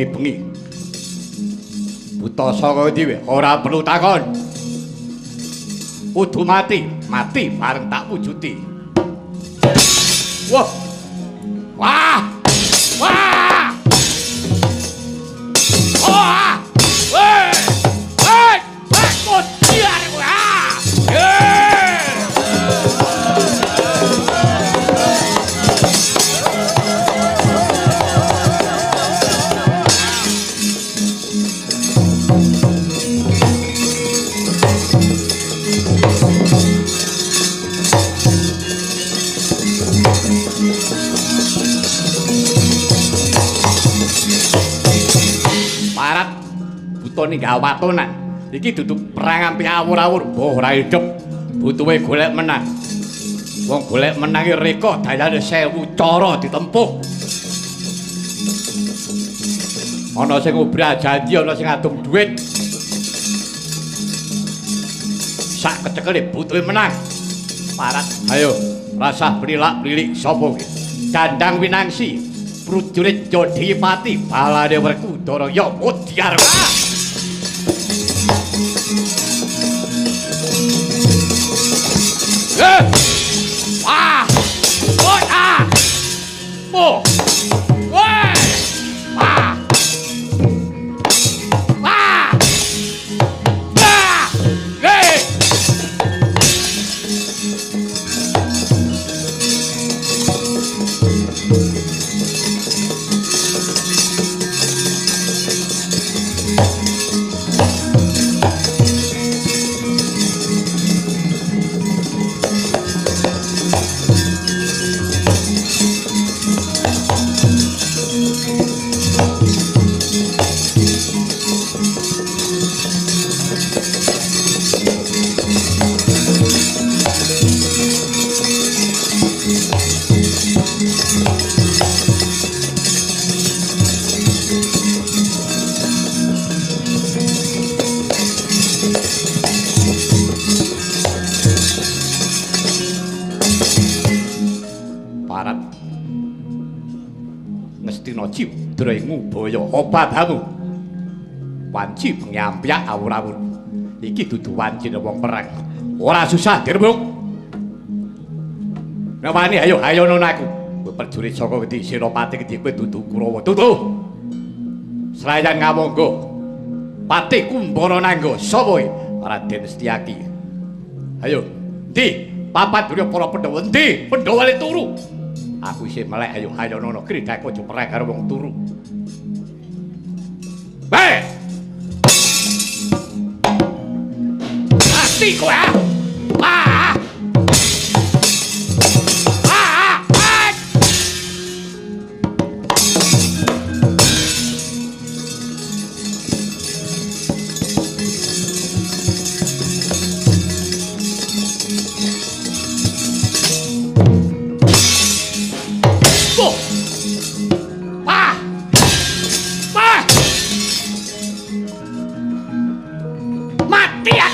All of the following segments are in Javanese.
bengi-bengi. Buta saka ndi wae ora perlu takon. Kudu mati bareng tak wujuti. Wah. Wah. Wah. Wah. Weh. Weh. Weh, kociar wah. Parat buta ninggal watonan iki duduk perang ampi awur-awur mbah ora hidup butuhe golek menang wong golek menang iki reka dayane 1000 cara ditempuh ana sing obrah janji ana sing adung dhuwit sak kecekele butuhe menang parat ayo rasah prilak-prilik sapa iki Dandang Winangsi Prajurit Jodhipati balane Werkudara ya Mudiyar. Wah! Wah! Mo! Wah! Wah! Wah! Wah! Hey! Ngubaya obatamu wanci pengampiak awur-awur iki dudu wancine wong perang ora susah dirembuk nawani ayo nonaku kowe prajurit saka Gedhi Senopati iki kowe dudu Kurawa tutu Serayan ngamangga Patih Kumbara Nangga sapa Raden Setyaki ayo ndi papat durya para Pandhawa ndi Pandhawa le turu aku isih melek ayo nono kridhaku aja perang karo wong turu. Hei! Mati kowe ah! Ah! Ah! Ah! Oh! Ah! Ah! Mati ya!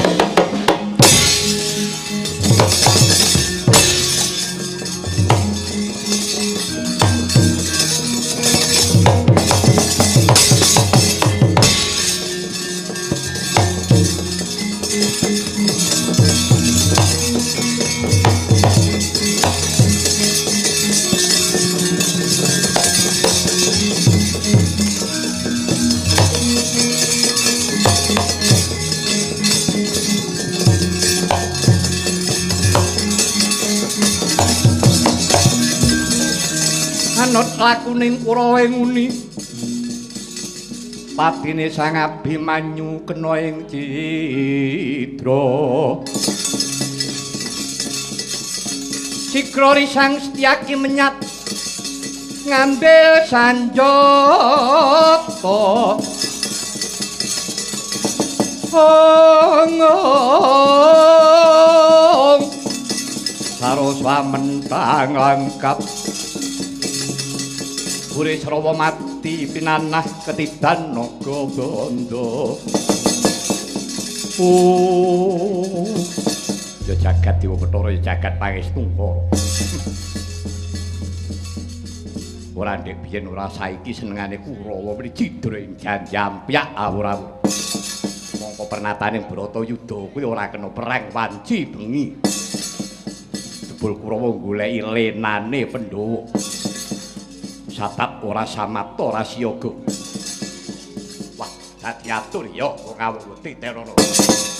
Anut lakuning Kurawa nguni patine Sang Abimanyu kena ing cidra Sikrori Sang Setyaki menyat ngambil sanjata saroswa mentang langkap Bure Srawa mati pinanah ketidan naga bandha. Ya jagat Dewa Bathara ya jagat Pangestu. Ora ndek biyen ora saiki senengane Kurawa mrih cidra ing janjampyak awur-awur. Mongko pernataning Bratayuda kuwi ora kena perang wanci bengi. Jebul Kurawa goleki lenane Pandhawa. Satap ora samapta ora siyaga. Wah, dadi atur ya wong awung Titerana.